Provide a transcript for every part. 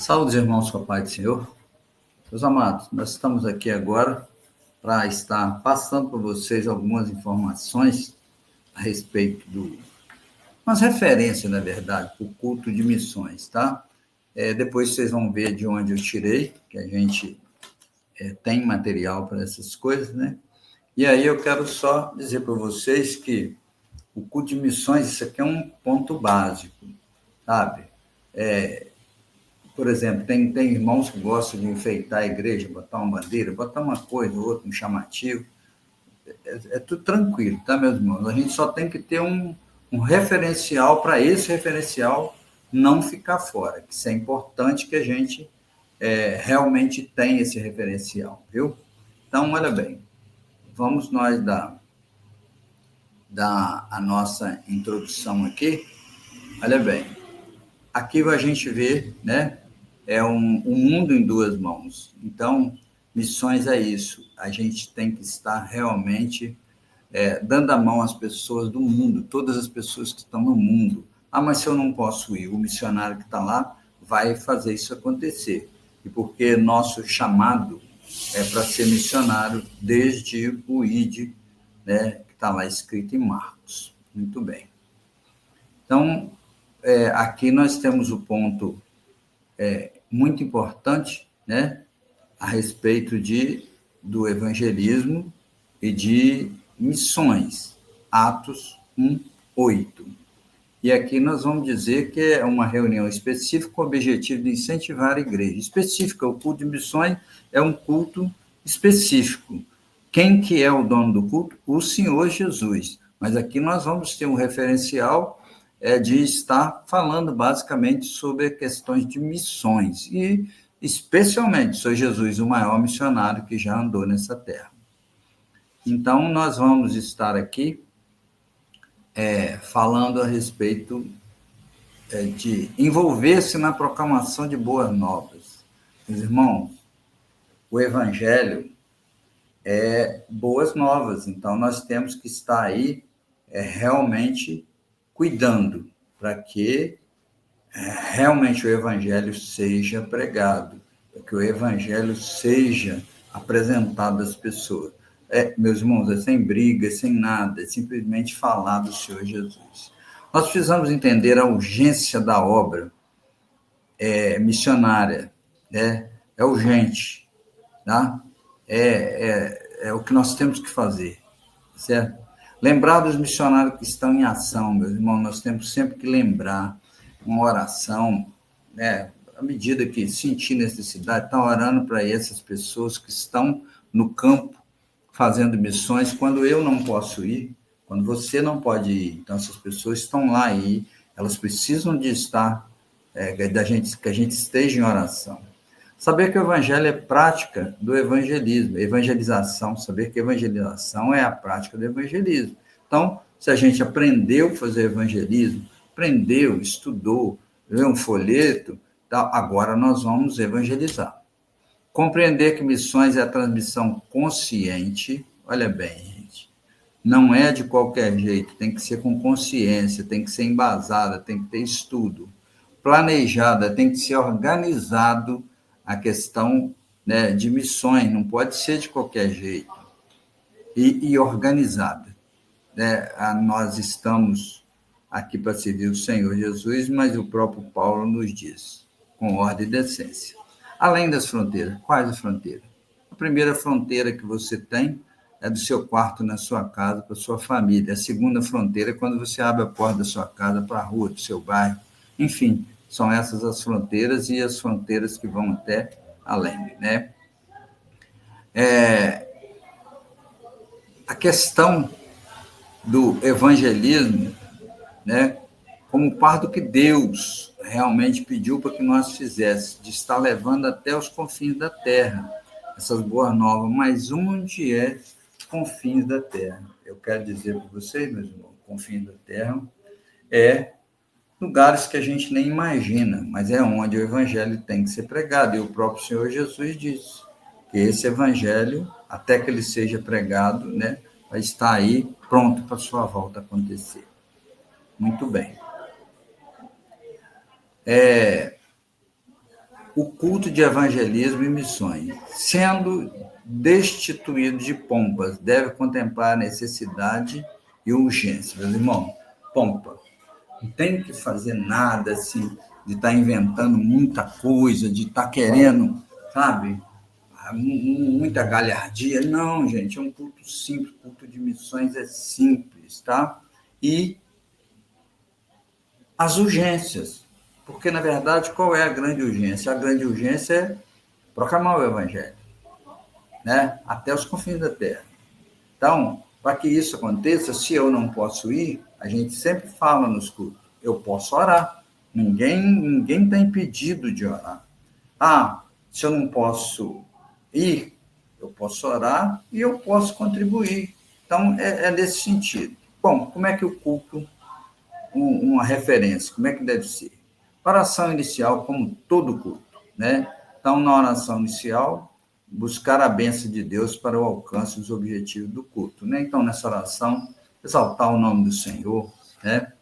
Saúde, irmãos, com a paz do Senhor. Meus amados, nós estamos aqui agora para estar passando para vocês algumas informações a respeito umas referências, na verdade, para o culto de missões, tá? Depois vocês vão ver de onde eu tirei, que a gente tem material para essas coisas, né? E aí eu quero só dizer para vocês que o culto de missões, isso aqui é um ponto básico, sabe? Por exemplo, tem irmãos que gostam de enfeitar a igreja, botar uma bandeira, botar uma coisa, outra, um chamativo. É tudo tranquilo, tá, meus irmãos? A gente só tem que ter um referencial para esse referencial não ficar fora. Isso é importante que a gente realmente tenha esse referencial, viu? Então, olha bem, vamos nós dar a nossa introdução aqui. Olha bem, aqui a gente vê, né? Um mundo em duas mãos. Então, missões é isso. A gente tem que estar realmente dando a mão às pessoas do mundo, todas as pessoas que estão no mundo. Ah, mas se eu não posso ir, o missionário que está lá vai fazer isso acontecer. E porque nosso chamado é para ser missionário desde o ID, né, que está lá escrito em Marcos. Muito bem. Então, aqui nós temos o ponto muito importante, né, a respeito do evangelismo e de missões, Atos 1:8. E aqui nós vamos dizer que é uma reunião específica com o objetivo de incentivar a igreja. Específica, o culto de missões é um culto específico. Quem que é o dono do culto? O Senhor Jesus. Mas aqui nós vamos ter um referencial de estar falando basicamente sobre questões de missões. E especialmente, Senhor Jesus, o maior missionário que já andou nessa terra. Então, nós vamos estar aqui falando a respeito de envolver-se na proclamação de boas novas. Meus irmãos, o Evangelho é boas novas, então nós temos que estar aí realmente cuidando para que realmente o Evangelho seja pregado, para que o Evangelho seja apresentado às pessoas. Meus irmãos, é sem briga, sem nada, é simplesmente falar do Senhor Jesus. Nós precisamos entender a urgência da obra missionária, né? É urgente, tá? É o que nós temos que fazer, certo? Lembrar dos missionários que estão em ação, meus irmãos, nós temos sempre que lembrar uma oração, né? À medida que sentir necessidade, estar orando para essas pessoas que estão no campo fazendo missões, quando eu não posso ir, quando você não pode ir. Então, essas pessoas estão lá aí, elas precisam de estar, que a gente esteja em oração. Saber que o evangelho é prática do evangelismo, evangelização, saber que evangelização é a prática do evangelismo. Então, se a gente aprendeu a fazer evangelismo, aprendeu, estudou, leu um folheto, tá, agora nós vamos evangelizar. Compreender que missões é a transmissão consciente, olha bem, gente, não é de qualquer jeito, tem que ser com consciência, tem que ser embasada, tem que ter estudo, planejada, tem que ser organizado a questão, né, de missões, não pode ser de qualquer jeito, e organizada. Né? Nós estamos aqui para servir o Senhor Jesus, mas o próprio Paulo nos diz, com ordem e decência. Além das fronteiras, quais as fronteiras? A primeira fronteira que você tem é do seu quarto na sua casa, para a sua família. A segunda fronteira é quando você abre a porta da sua casa para a rua, do seu bairro. Enfim, são essas as fronteiras e as fronteiras que vão até além, né? A questão do evangelismo, né, como parte do que Deus realmente pediu para que nós fizéssemos, de estar levando até os confins da terra essas boas novas, mas onde é confins da terra? Eu quero dizer para vocês, meus irmãos, confins da terra é lugares que a gente nem imagina, mas é onde o evangelho tem que ser pregado, e o próprio Senhor Jesus disse que esse evangelho, até que ele seja pregado, né, vai estar aí pronto para a sua volta acontecer. Muito bem. O culto de evangelismo e missões, sendo destituído de pompas, deve contemplar a necessidade e urgência. Meus irmãos, pompa. Não tem que fazer nada assim, de estar inventando muita coisa, de estar querendo, sabe, muita galhardia. Não, gente, é um culto simples, culto de missões é simples, tá? E as urgências, porque, na verdade, qual é a grande urgência? A grande urgência é proclamar o evangelho, né? Até os confins da terra. Então, para que isso aconteça, se eu não posso ir, a gente sempre fala nos cultos, eu posso orar. Ninguém está impedido de orar. Ah, se eu não posso ir, eu posso orar e eu posso contribuir. Então, é nesse sentido. Bom, como é que o culto, uma referência, como é que deve ser? Oração inicial, como todo culto, né? Então, na oração inicial, buscar a bênção de Deus para o alcance dos objetivos do culto, né? Então, nessa oração, exaltar o nome do Senhor, né?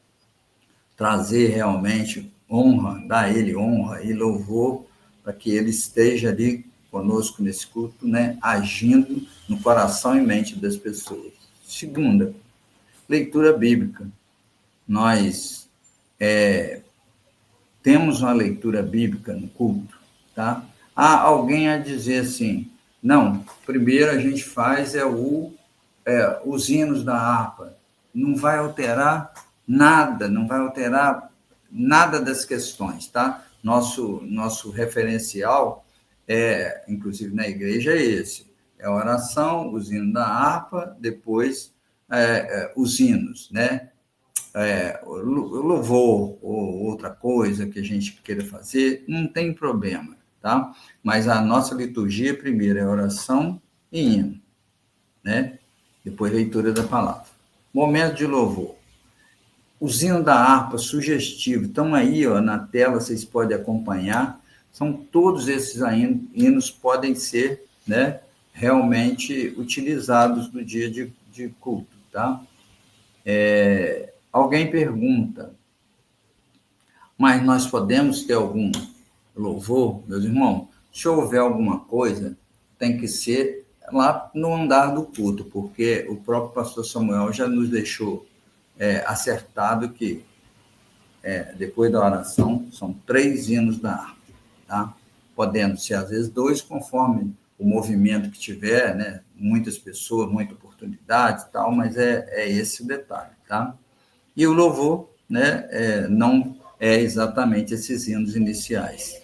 Trazer realmente honra, dar a Ele honra e louvor, para que Ele esteja ali conosco nesse culto, né? Agindo no coração e mente das pessoas. Segunda, leitura bíblica. Nós temos uma leitura bíblica no culto, tá? Há alguém a dizer assim, não, primeiro a gente faz os hinos da harpa, não vai alterar nada, não vai alterar nada das questões, tá? Nosso referencial, inclusive na igreja, é esse, é a oração, os hinos da harpa, depois os hinos, né? Louvor ou outra coisa que a gente queira fazer, não tem problema, tá? Mas a nossa liturgia, primeiro, é oração e hino, né? Depois, leitura da palavra. Momento de louvor. Os hinos da harpa sugestivo, estão aí, ó, na tela, vocês podem acompanhar. São todos esses hinos podem ser, né, realmente utilizados no dia de culto, tá? Alguém pergunta, mas nós podemos ter algum louvor, meus irmãos? Se houver alguma coisa, tem que ser lá no andar do culto, porque o próprio pastor Samuel já nos deixou acertado que depois da oração são 3 hinos da harpa, tá? Podendo ser às vezes 2, conforme o movimento que tiver, né? Muitas pessoas, muita oportunidade e tal, mas é esse o detalhe, tá? E o louvor, né, não é exatamente esses hinos iniciais.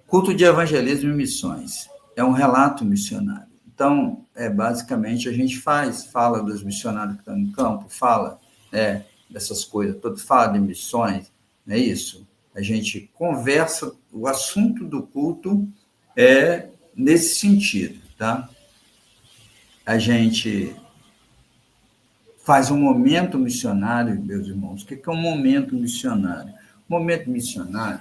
Culto de evangelismo e missões. É um relato missionário. Então, basicamente, a gente fala dos missionários que estão em campo, fala dessas coisas todas, fala de missões, não é isso? A gente conversa, o assunto do culto é nesse sentido, tá? A gente faz um momento missionário, meus irmãos. O que é um momento missionário? Momento missionário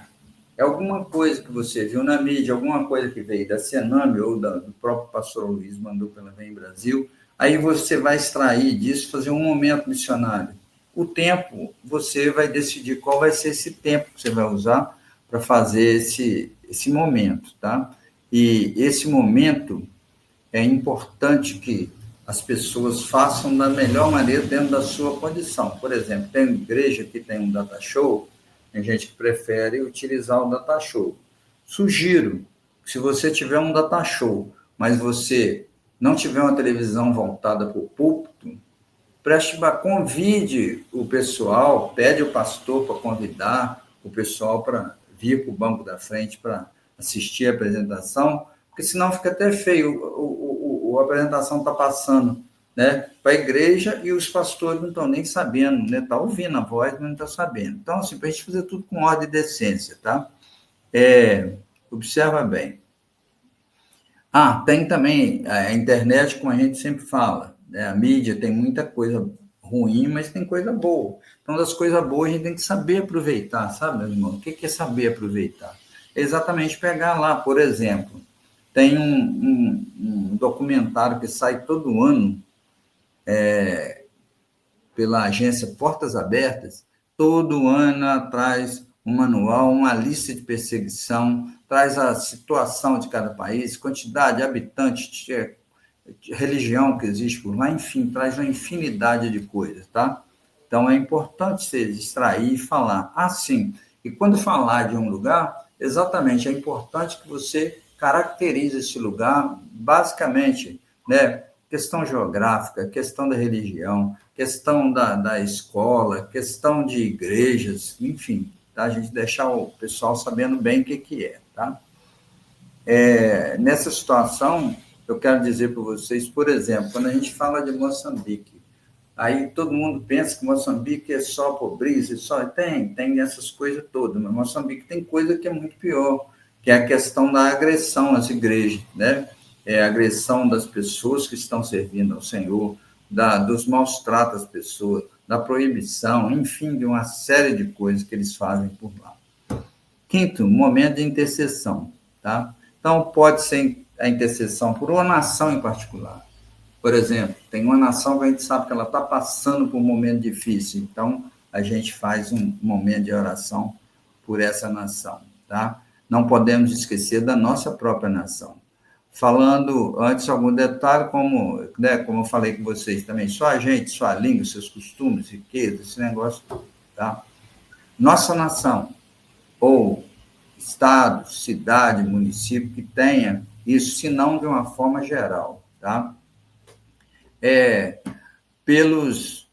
é alguma coisa que você viu na mídia, alguma coisa que veio da Sename ou do próprio pastor Luiz mandou pela Vem Brasil, aí você vai extrair disso, fazer um momento missionário. O tempo, você vai decidir qual vai ser esse tempo que você vai usar para fazer esse momento, tá? E esse momento é importante que as pessoas façam da melhor maneira dentro da sua condição. Por exemplo, tem igreja que tem um data show, tem gente que prefere utilizar o data show. Sugiro, se você tiver um data show, mas você não tiver uma televisão voltada para o púlpito, convide o pessoal, pede o pastor para convidar o pessoal para vir para o banco da frente para assistir a apresentação, porque senão fica até feio, a apresentação está passando, né, para a igreja e os pastores não estão nem sabendo, né, está ouvindo a voz, mas não está sabendo. Então, assim, para a gente fazer tudo com ordem e decência, tá? Observa bem. Tem também a internet, como a gente sempre fala, né? A mídia tem muita coisa ruim, mas tem coisa boa. Então, das coisas boas, a gente tem que saber aproveitar, sabe, meu irmão? O que é saber aproveitar? É exatamente pegar lá, por exemplo, tem um documentário que sai todo ano pela agência Portas Abertas, todo ano traz um manual, uma lista de perseguição, traz a situação de cada país, quantidade de habitantes, de religião que existe por lá, enfim, traz uma infinidade de coisas, tá? Então, é importante você extrair e falar. Sim, e quando falar de um lugar, exatamente, é importante que você caracterize esse lugar, basicamente, né? Questão geográfica, questão da religião, questão da escola, questão de igrejas, enfim, tá? A gente deixar o pessoal sabendo bem o que é, tá? Nessa situação, eu quero dizer para vocês, por exemplo, quando a gente fala de Moçambique, aí todo mundo pensa que Moçambique é só pobreza, tem essas coisas todas, mas Moçambique tem coisa que é muito pior, que é a questão da agressão às igrejas, né? A agressão das pessoas que estão servindo ao Senhor, dos maus tratos às pessoas, da proibição, enfim, de uma série de coisas que eles fazem por lá. Quinto, momento de intercessão, tá? Então, pode ser a intercessão por uma nação em particular. Por exemplo, tem uma nação que a gente sabe que ela está passando por um momento difícil, então a gente faz um momento de oração por essa nação, tá? Não podemos esquecer da nossa própria nação. Falando antes algum detalhe, como eu falei com vocês também, só a gente, só a língua, seus costumes, riqueza, esse negócio, tá? Nossa nação, ou estado, cidade, município que tenha isso, se não de uma forma geral, tá? Pelos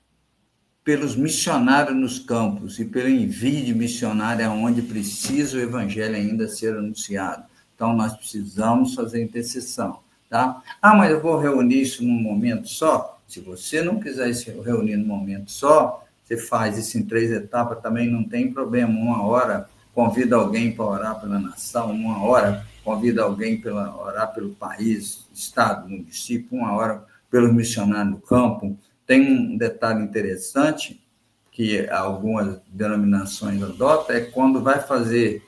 missionários nos campos e pelo envio de missionário aonde precisa o evangelho ainda ser anunciado. Então, nós precisamos fazer intercessão, tá? Mas eu vou reunir isso num momento só? Se você não quiser se reunir num momento só, você faz isso em 3 etapas, também não tem problema. 1 hora, convida alguém para orar pela nação, 1 hora, convida alguém para orar pelo país, estado, município, 1 hora pelos missionários no campo. Tem um detalhe interessante que algumas denominações adotam, é quando vai fazer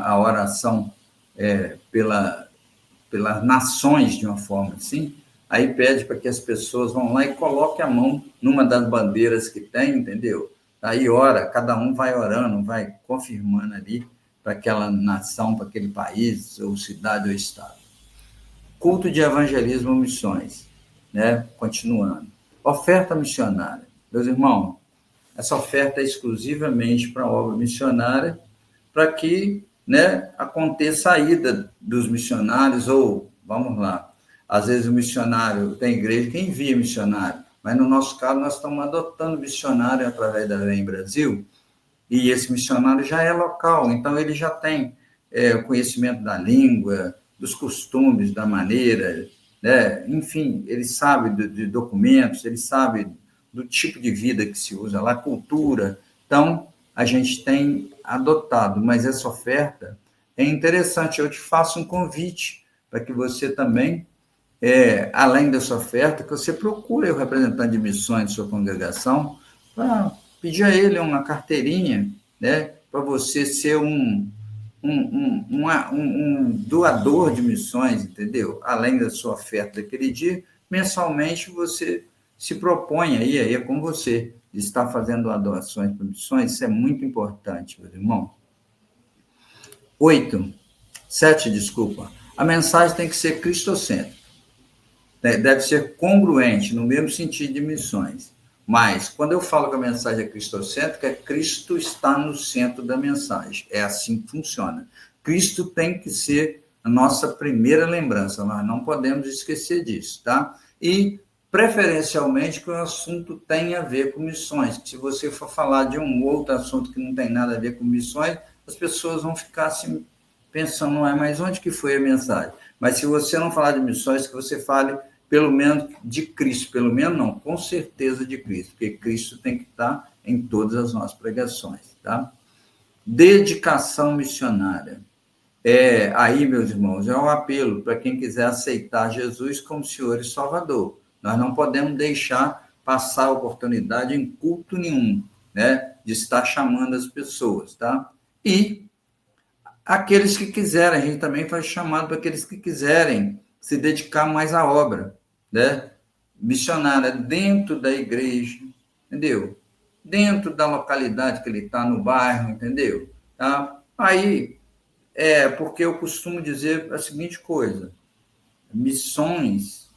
a oração pelas nações, de uma forma assim, aí pede para que as pessoas vão lá e coloquem a mão numa das bandeiras que tem, entendeu? Aí ora, cada um vai orando, vai confirmando ali para aquela nação, para aquele país, ou cidade ou estado. Culto de evangelismo ou missões, né? Continuando. Oferta missionária. Meus irmãos, essa oferta é exclusivamente para a obra missionária, para que, né, aconteça a ida dos missionários, ou, vamos lá, às vezes o missionário, tem igreja que envia missionário, mas no nosso caso nós estamos adotando missionário através da Vem Brasil, e esse missionário já é local, então ele já tem o conhecimento da língua, dos costumes, da maneira, né? Enfim, ele sabe de documentos, ele sabe do tipo de vida que se usa lá, cultura. Então, a gente tem adotado, mas essa oferta é interessante. Eu te faço um convite para que você também, além dessa oferta, que você procure o representante de missões de sua congregação para pedir a ele uma carteirinha, né, para você ser um doador de missões, entendeu? Além da sua oferta daquele dia, mensalmente você se propõe aí é com você, de estar fazendo doações para missões, isso é muito importante, meu irmão. 7, desculpa. A mensagem tem que ser cristocêntrica, deve ser congruente, no mesmo sentido de missões. Mas, quando eu falo que a mensagem é cristocêntrica, Cristo está no centro da mensagem. É assim que funciona. Cristo tem que ser a nossa primeira lembrança. Nós não podemos esquecer disso, tá? E, preferencialmente, que o assunto tenha a ver com missões. Se você for falar de um outro assunto que não tem nada a ver com missões, as pessoas vão ficar assim, pensando, mas onde que foi a mensagem? Mas se você não falar de missões, que você fale pelo menos de Cristo, pelo menos não, com certeza de Cristo, porque Cristo tem que estar em todas as nossas pregações, tá? Dedicação missionária. Aí, meus irmãos, é um apelo para quem quiser aceitar Jesus como Senhor e Salvador. Nós não podemos deixar passar a oportunidade em culto nenhum, né, de estar chamando as pessoas, tá? E aqueles que quiserem, a gente também faz chamado para aqueles que quiserem se dedicar mais à obra, né, missionária dentro da igreja, entendeu? Dentro da localidade que ele está, no bairro, entendeu? Tá? Aí, porque eu costumo dizer a seguinte coisa: missões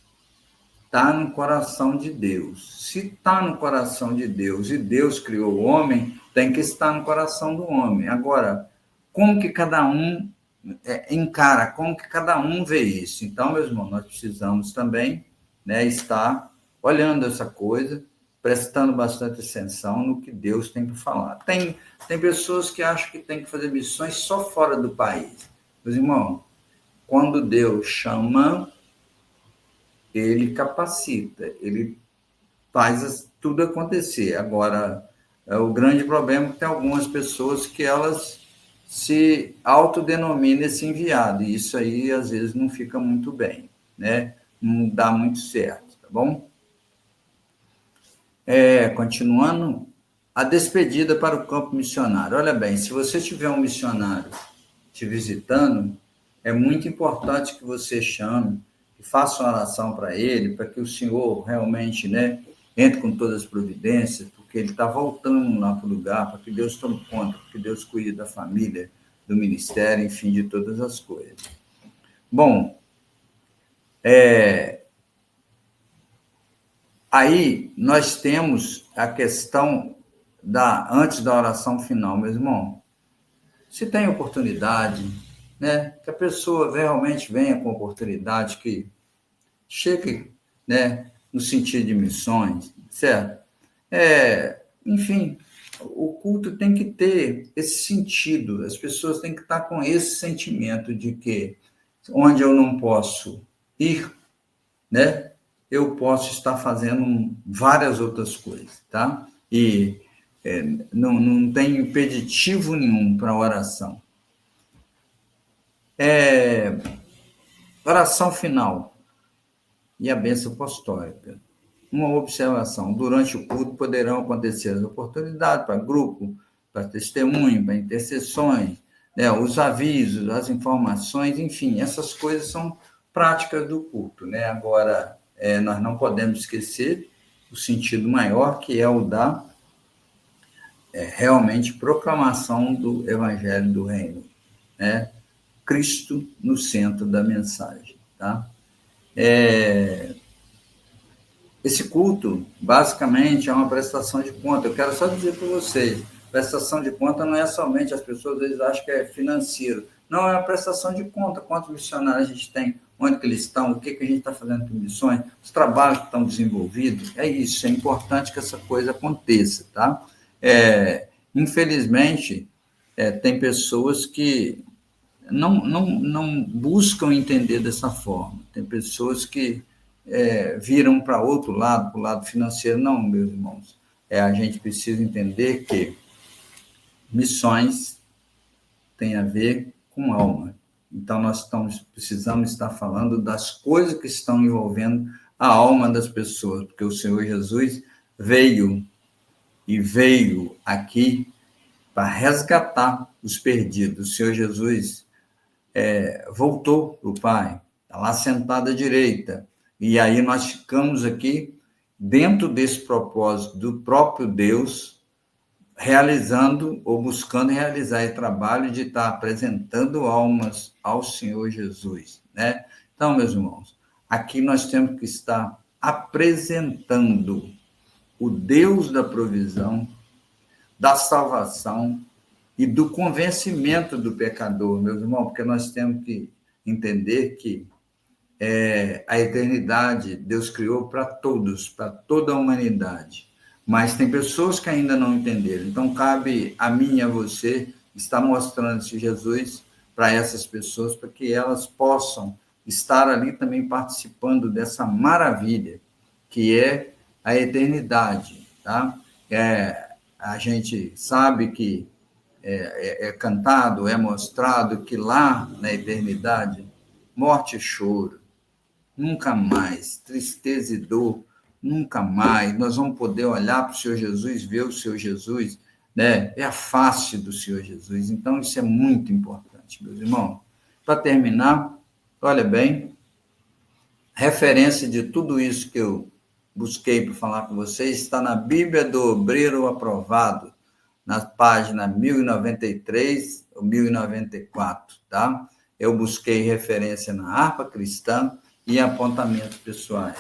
está no coração de Deus. Se está no coração de Deus e Deus criou o homem, tem que estar no coração do homem. Agora, como que cada um encara, como que cada um vê isso? Então, meus irmãos, nós precisamos também, né, estar olhando essa coisa, prestando bastante atenção no que Deus tem para falar. Tem pessoas que acham que tem que fazer missões só fora do país. Meus irmãos, quando Deus chama, ele capacita, ele faz tudo acontecer. Agora, o grande problema é que tem algumas pessoas que elas se autodenominam esse enviado, e isso aí, às vezes, não fica muito bem, né? Não dá muito certo, tá bom? Continuando, a despedida para o campo missionário. Olha bem, se você tiver um missionário te visitando, é muito importante que você chame e faça uma oração para ele, para que o Senhor realmente, né, entre com todas as providências, porque ele está voltando lá para o lugar, para que Deus tome conta, para que Deus cuide da família, do ministério, enfim, de todas as coisas. Bom, aí nós temos a questão antes da oração final, meu irmão. Se tem oportunidade, né, que a pessoa realmente venha com oportunidade, que chegue, né, no sentido de missões, certo? Enfim, o culto tem que ter esse sentido, as pessoas têm que estar com esse sentimento de que onde eu não posso ir, né, eu posso estar fazendo várias outras coisas, tá? E não tem impeditivo nenhum para a oração. Oração final e a bênção apostólica. Uma observação: durante o culto poderão acontecer as oportunidades para grupo, para testemunho, para intercessões, né, os avisos, as informações, enfim, essas coisas são práticas do culto, né? Agora, nós não podemos esquecer o sentido maior, que é o da realmente proclamação do Evangelho do Reino, né? Cristo no centro da mensagem, tá? Esse culto, basicamente, é uma prestação de conta. Eu quero só dizer para vocês, prestação de conta não é somente, as pessoas às vezes acham que é financeiro. Não, é uma prestação de conta. Quantos missionários a gente tem, onde que eles estão, o que a gente está fazendo com missões, os trabalhos que estão desenvolvidos. É isso, é importante que essa coisa aconteça, tá? Infelizmente, tem pessoas que não buscam entender dessa forma. Tem pessoas que viram para outro lado, para o lado financeiro. Não, meus irmãos. A gente precisa entender que missões têm a ver com alma. Então, nós precisamos estar falando das coisas que estão envolvendo a alma das pessoas, porque o Senhor Jesus veio aqui para resgatar os perdidos. O Senhor Jesus voltou para o Pai, está lá sentado à direita. E aí nós ficamos aqui dentro desse propósito do próprio Deus, realizando ou buscando realizar esse trabalho de estar apresentando almas ao Senhor Jesus, né? Então, meus irmãos, aqui nós temos que estar apresentando o Deus da provisão, da salvação e do convencimento do pecador, meus irmãos, porque nós temos que entender que a eternidade Deus criou para todos, para toda a humanidade. Mas tem pessoas que ainda não entenderam. Então, cabe a mim e a você estar mostrando esse Jesus para essas pessoas, para que elas possam estar ali também participando dessa maravilha que é a eternidade, tá? A gente sabe que é cantado, é mostrado que lá na eternidade, morte e choro, nunca mais, tristeza e dor, nunca mais. Nós vamos poder olhar para o Senhor Jesus, ver o Senhor Jesus, né? É a face do Senhor Jesus. Então, isso é muito importante, meus irmãos. Para terminar, olha bem, referência de tudo isso que eu busquei para falar com vocês está na Bíblia do Obreiro Aprovado, na página 1093 ou 1094, tá? Eu busquei referência na harpa cristã e apontamentos pessoais.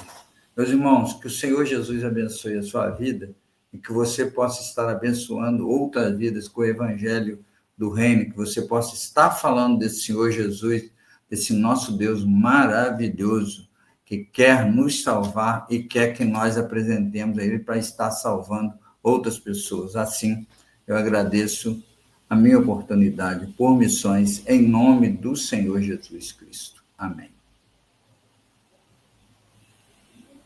Meus irmãos, que o Senhor Jesus abençoe a sua vida e que você possa estar abençoando outras vidas com o evangelho do reino, que você possa estar falando desse Senhor Jesus, desse nosso Deus maravilhoso, que quer nos salvar e quer que nós apresentemos a Ele para estar salvando outras pessoas. Assim, eu agradeço a minha oportunidade por missões em nome do Senhor Jesus Cristo. Amém.